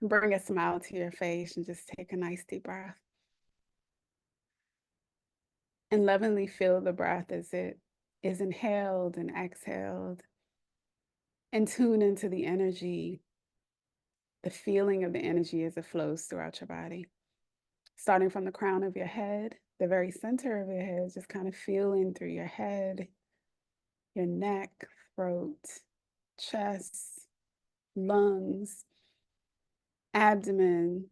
Bring a smile to your face and just take a nice deep breath. And lovingly feel the breath as it is inhaled and exhaled. And tune into the energy, the feeling of the energy as it flows throughout your body. Starting from the crown of your head, the very center of your head, just kind of feeling through your head, your neck, throat, chest, lungs, abdomen,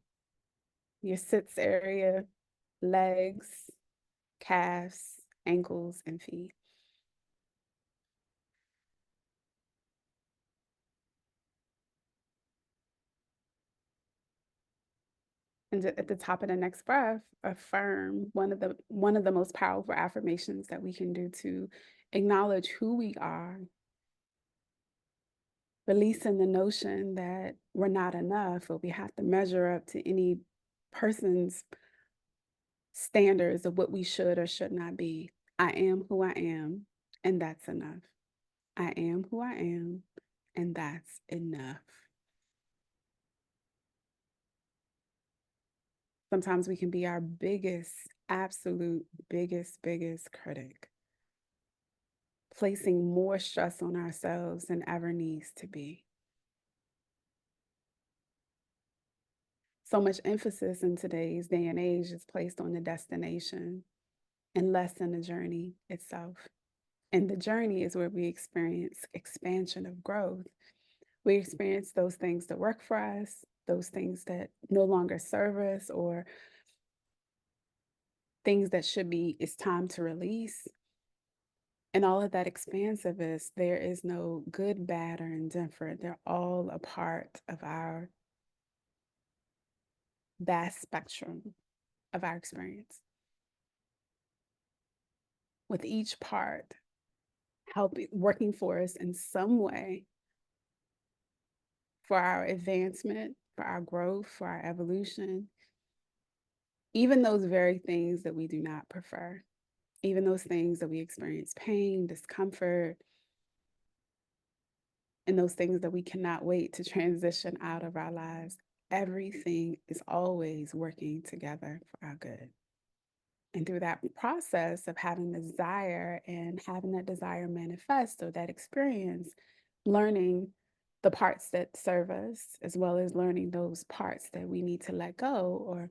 your sits area, legs, calves, ankles, and feet. And at the top of the next breath, affirm one of the most powerful affirmations that we can do to acknowledge who we are, releasing the notion that we're not enough or we have to measure up to any person's standards of what we should or should not be. I am who I am, and that's enough. I am who I am, and that's enough. Sometimes we can be our biggest, absolute biggest critic, placing more stress on ourselves than ever needs to be. So much emphasis in today's day and age is placed on the destination and less in the journey itself. And the journey is where we experience expansion of growth. We experience those things that work for us, those things that no longer serve us, or things that should be, it's time to release. And all of that expansiveness, there is no good, bad, or indifferent. They're all a part of our vast spectrum of our experience. With each part helping, working for us in some way for our advancement, for our growth, for our evolution, even those very things that we do not prefer, even those things that we experience pain, discomfort, and those things that we cannot wait to transition out of our lives. Everything is always working together for our good. And through that process of having the desire and having that desire manifest or that experience, learning the parts that serve us, as well as learning those parts that we need to let go, or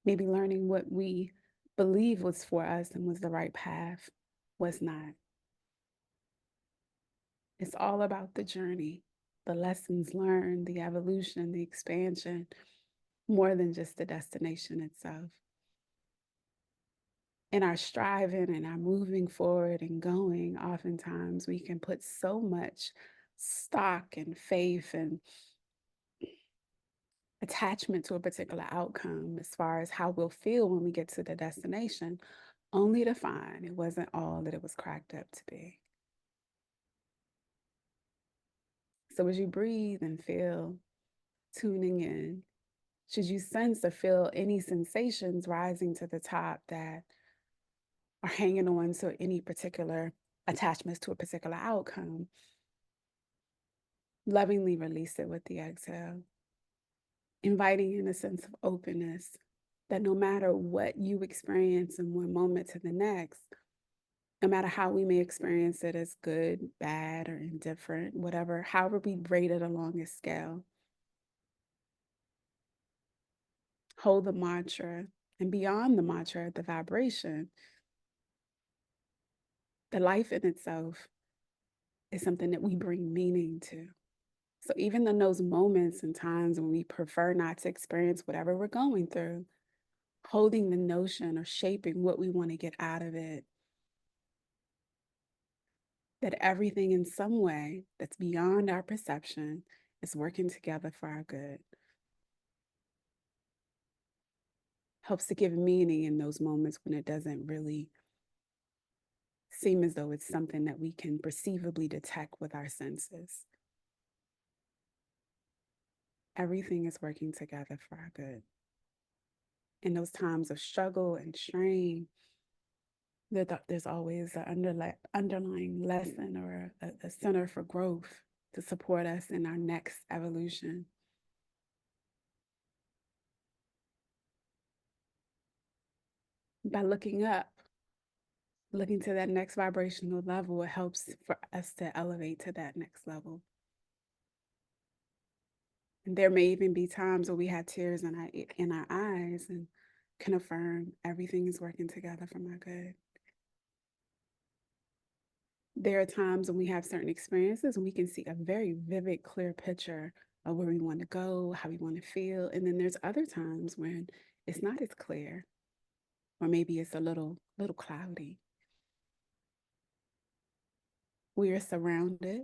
maybe learning what we believe was for us and was the right path was not. It's all about the journey, the lessons learned, the evolution, the expansion, more than just the destination itself. In our striving and our moving forward and going, oftentimes we can put so much stock and faith and attachment to a particular outcome as far as how we'll feel when we get to the destination, only to find it wasn't all that it was cracked up to be. So as you breathe and feel, tuning in, should you sense or feel any sensations rising to the top that are hanging on to any particular attachments to a particular outcome, lovingly release it with the exhale, inviting in a sense of openness that no matter what you experience in one moment to the next, no matter how we may experience it as good, bad, or indifferent, whatever, however we rate it along a scale, hold the mantra, and beyond the mantra, the vibration, the life in itself is something that we bring meaning to. So even in those moments and times when we prefer not to experience whatever we're going through, holding the notion or shaping what we want to get out of it, that everything in some way that's beyond our perception is working together for our good, helps to give meaning in those moments when it doesn't really seem as though it's something that we can perceivably detect with our senses. Everything is working together for our good. In those times of struggle and strain, there's always an underlying lesson or a center for growth to support us in our next evolution. By looking up, looking to that next vibrational level, it helps for us to elevate to that next level. And there may even be times where we have tears in our eyes and can affirm everything is working together for my good. There are times when we have certain experiences and we can see a very vivid, clear picture of where we want to go, how we want to feel. And then there's other times when it's not as clear, or maybe it's a little cloudy. We are surrounded.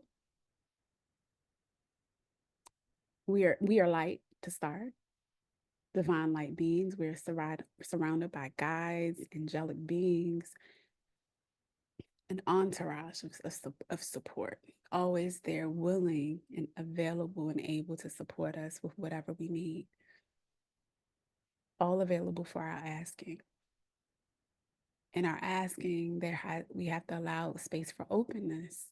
We are light to start. Divine light beings. We're surrounded by guides, angelic beings, an entourage of support, always there, willing and available and able to support us with whatever we need, all available for our asking. In our asking, we have to allow space for openness,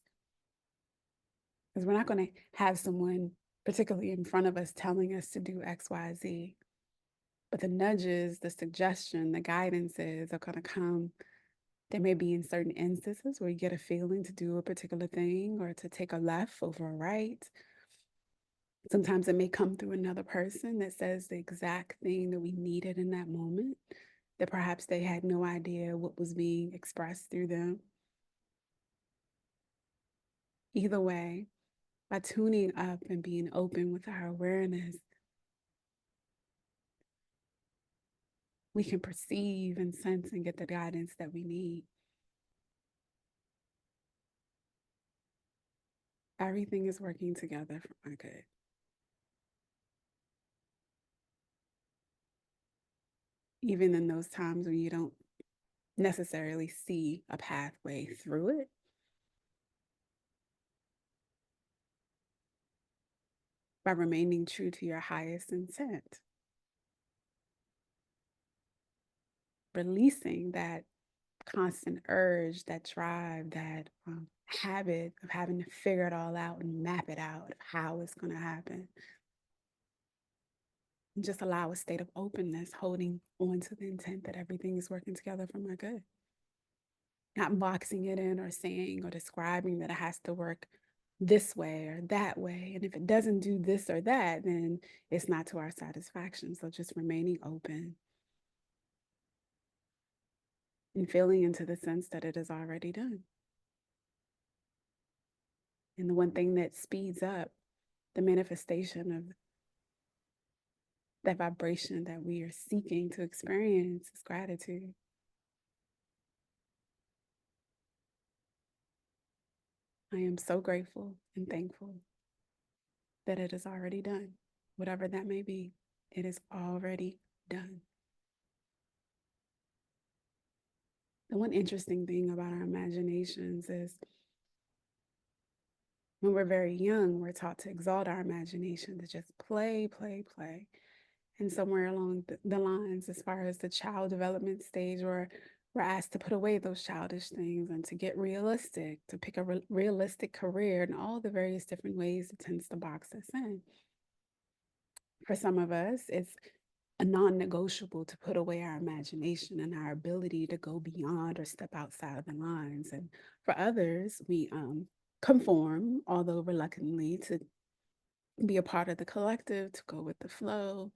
because we're not going to have someone, particularly in front of us, telling us to do X, Y, Z. But the nudges, the suggestion, the guidances are going to come. There may be in certain instances where you get a feeling to do a particular thing or to take a left over a right. Sometimes it may come through another person that says the exact thing that we needed in that moment, that perhaps they had no idea what was being expressed through them. Either way, by tuning up and being open with our awareness, we can perceive and sense and get the guidance that we need. Everything is working together for my good. Even in those times when you don't necessarily see a pathway through it, by remaining true to your highest intent, releasing that constant urge, that drive, that habit of having to figure it all out and map it out, how it's going to happen. And just allow a state of openness, holding on to the intent that everything is working together for my good. Not boxing it in or saying or describing that it has to work this way or that way. And if it doesn't do this or that, then it's not to our satisfaction. So just remaining open and feeling into the sense that it is already done. And the one thing that speeds up the manifestation of that vibration that we are seeking to experience is gratitude. I am so grateful and thankful that it is already done. Whatever that may be, it is already done. The one interesting thing about our imaginations is when we're very young, we're taught to exalt our imagination, to just play, play, play. And somewhere along the lines, as far as the child development stage, or we're asked to put away those childish things and to get realistic, to pick a realistic career, and all the various different ways it tends to box us in. For some of us, it's a non-negotiable to put away our imagination and our ability to go beyond or step outside of the lines. And for others, we conform, although reluctantly, to be a part of the collective, to go with the flow.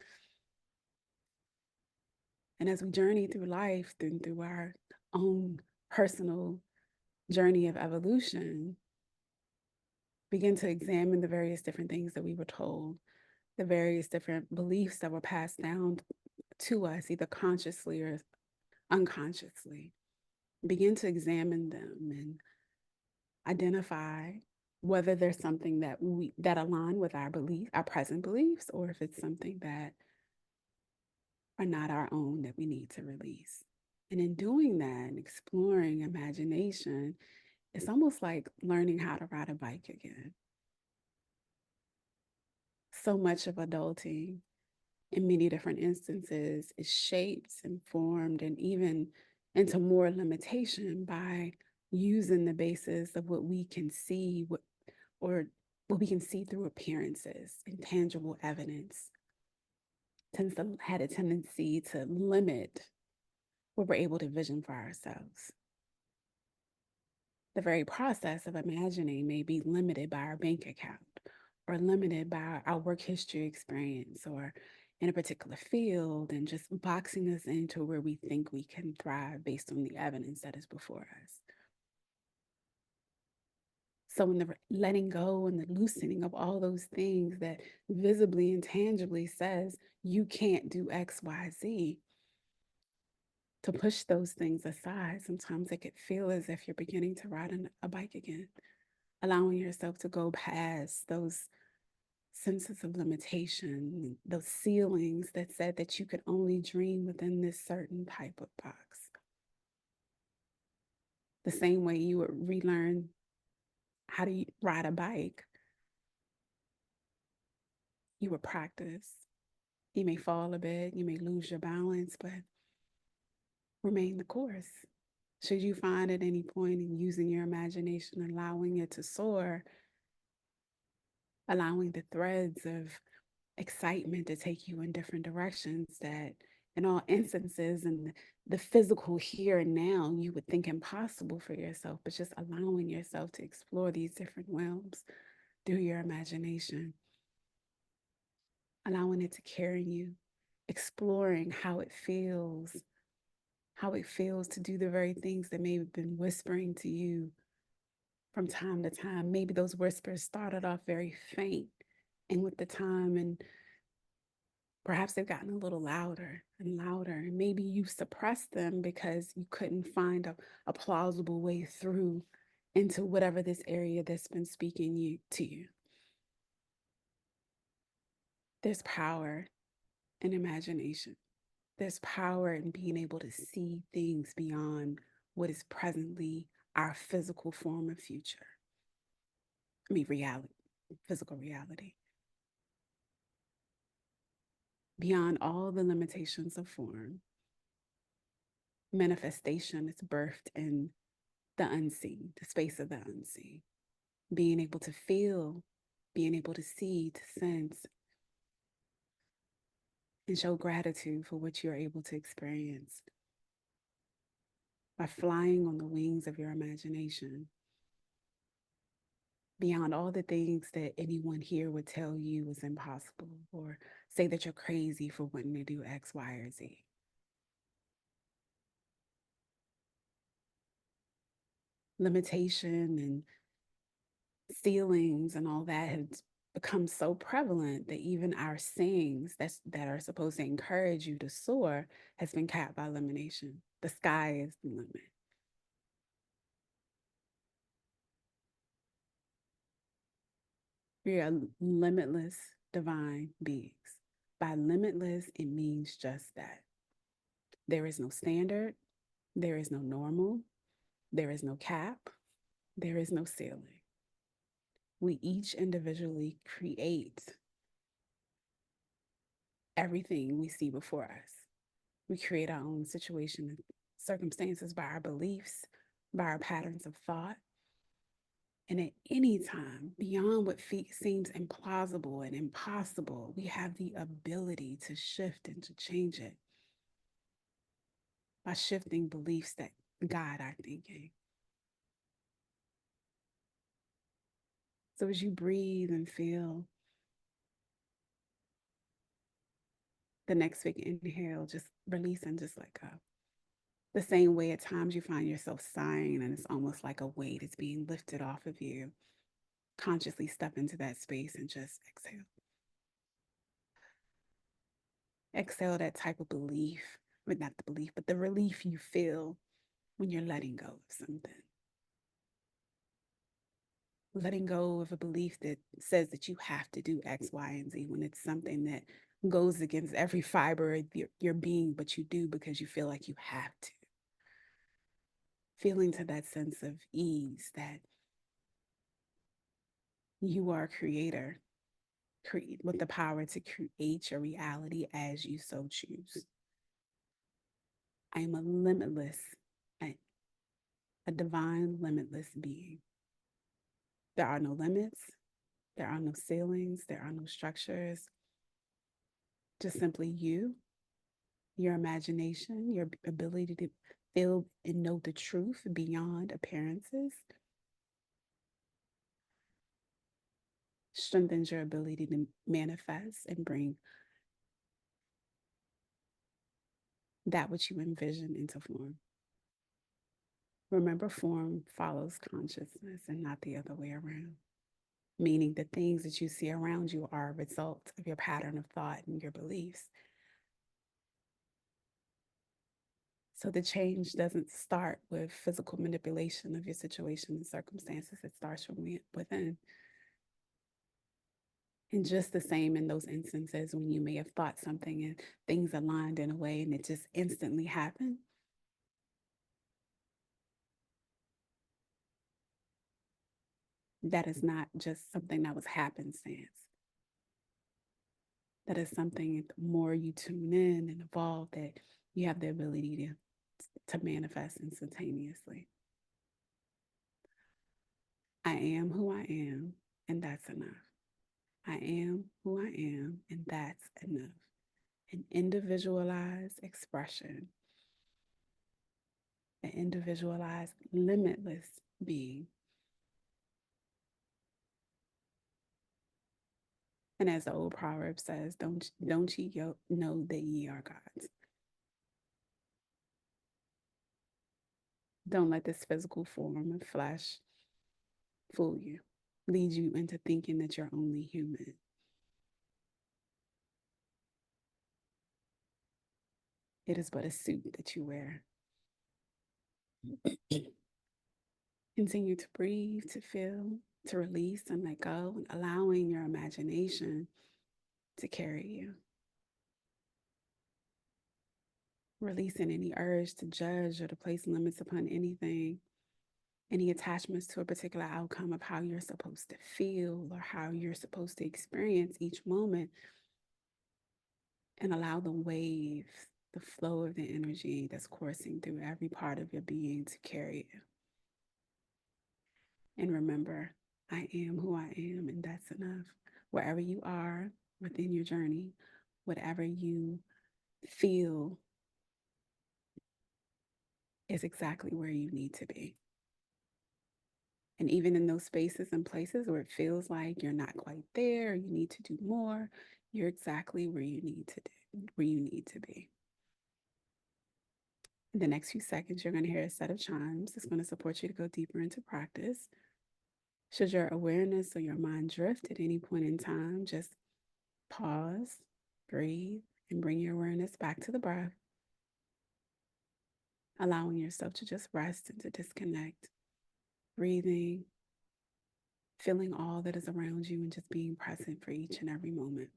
And as we journey through life, through our own personal journey of evolution, begin to examine the various different things that we were told, the various different beliefs that were passed down to us, either consciously or unconsciously. Begin to examine them and identify whether there's something that align with our present beliefs, or if it's something that are not our own that we need to release. And in doing that and exploring imagination, it's almost like learning how to ride a bike again. So much of adulting in many different instances is shaped and formed and even into more limitation by using the basis of what we can see, or what we can see through appearances, intangible evidence, tends to had a tendency to limit what we're able to vision for ourselves. The very process of imagining may be limited by our bank account or limited by our work history experience or in a particular field, and just boxing us into where we think we can thrive based on the evidence that is before us. So in the letting go and the loosening of all those things that visibly and tangibly says you can't do X, Y, Z, to push those things aside, sometimes it could feel as if you're beginning to ride a bike again, allowing yourself to go past those senses of limitation, those ceilings that said that you could only dream within this certain type of box. The same way you would relearn how to ride a bike, you would practice. You may fall a bit, you may lose your balance, but remain the course. Should you find at any point in using your imagination, allowing it to soar, allowing the threads of excitement to take you in different directions that in all instances and the physical here and now you would think impossible for yourself, but just allowing yourself to explore these different realms through your imagination, allowing it to carry you, exploring how it feels to do the very things that may have been whispering to you from time to time. Maybe those whispers started off very faint, and with the time, and perhaps they've gotten a little louder and louder. And maybe you suppressed them because you couldn't find a plausible way through into whatever this area that's been speaking to you. There's power in imagination. There's power in being able to see things beyond what is presently our physical form of future. I mean, reality, physical reality. Beyond all the limitations of form, manifestation is birthed in the unseen, the space of the unseen. Being able to feel, being able to see, to sense, and show gratitude for what you're able to experience by flying on the wings of your imagination. Beyond all the things that anyone here would tell you is impossible or say that you're crazy for wanting to do X, Y, or Z. Limitation and ceilings and all that has become so prevalent that even our sayings that are supposed to encourage you to soar has been capped by limitation. The sky is the limit. We are limitless divine beings. By limitless, it means just that. There is no standard, there is no normal, there is no cap, there is no ceiling. We each individually create everything we see before us. We create our own situation and circumstances by our beliefs, by our patterns of thought. And at any time, beyond what seems implausible and impossible, we have the ability to shift and to change it by shifting beliefs that guide our thinking. So as you breathe and feel the next big inhale, just release and just let go. The same way at times you find yourself sighing and it's almost like a weight is being lifted off of you. Consciously step into that space and just exhale. Exhale that type of belief, but not the belief, but the relief you feel when you're letting go of something. Letting go of a belief that says that you have to do X, Y, and Z when it's something that goes against every fiber of your being, but you do because you feel like you have to. Feeling to that sense of ease that you are a creator, with the power to create your reality as you so choose. I am a limitless, a divine limitless being. There are no limits. There are no ceilings, there are no structures, just simply you, your imagination, your ability to feel and know the truth beyond appearances strengthens your ability to manifest and bring that which you envision into form. Remember, form follows consciousness and not the other way around, meaning the things that you see around you are a result of your pattern of thought and your beliefs. So the change doesn't start with physical manipulation of your situation and circumstances, it starts from within. And just the same in those instances when you may have thought something and things aligned in a way and it just instantly happened. That is not just something that was happenstance. That is something the more you tune in and evolve that you have the ability to manifest instantaneously. I am who I am, and that's enough. I am who I am, and that's enough. An individualized expression, an individualized, limitless being. And as the old proverb says, don't ye know that ye are gods. Don't let this physical form of flesh fool you, lead you into thinking that you're only human. It is but a suit that you wear. Continue to breathe, to feel, to release and let go, and allowing your imagination to carry you. Releasing any urge to judge or to place limits upon anything, any attachments to a particular outcome of how you're supposed to feel or how you're supposed to experience each moment, and allow the waves, the flow of the energy that's coursing through every part of your being to carry you. And remember, I am who I am, and that's enough. Wherever you are within your journey, whatever you feel is exactly where you need to be. And even in those spaces and places where it feels like you're not quite there, you need to do more, you're exactly where you need to be. In the next few seconds, you're going to hear a set of chimes that's going to support you to go deeper into practice. Should your awareness or your mind drift at any point in time, just pause, breathe, and bring your awareness back to the breath, allowing yourself to just rest and to disconnect, breathing, feeling all that is around you, and just being present for each and every moment.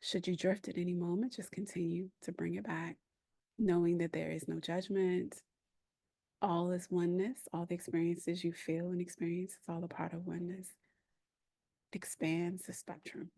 Should you drift at any moment, just continue to bring it back, knowing that there is no judgment. All is oneness. All the experiences you feel and experience is all a part of oneness. It expands the spectrum.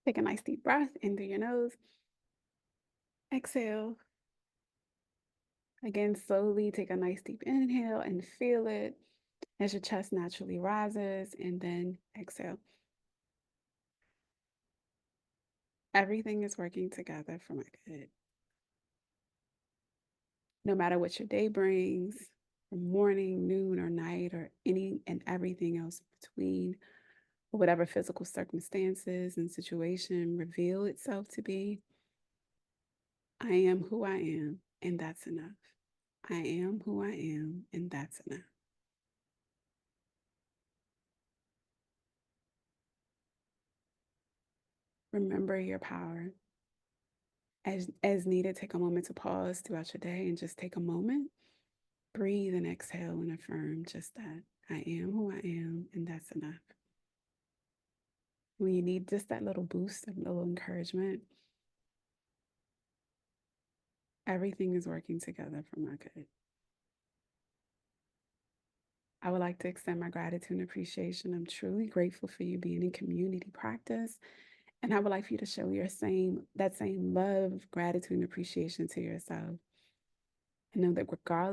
Take a nice deep breath in through your nose. Exhale. Again, slowly take a nice deep inhale and feel it as your chest naturally rises, and then exhale. Everything is working together for my good. No matter what your day brings, from morning, noon, or night, or any and everything else between, or whatever physical circumstances and situation reveal itself to be, I am who I am, and that's enough. I am who I am, and that's enough. Remember your power. As needed, take a moment to pause throughout your day and just take a moment, breathe and exhale and affirm just that. I am who I am, and that's enough. When you need just that little boost, a little encouragement, everything is working together for my good. I would like to extend my gratitude and appreciation. I'm truly grateful for you being in community practice. And I would like for you to show that same love, gratitude, and appreciation to yourself. And know that regardless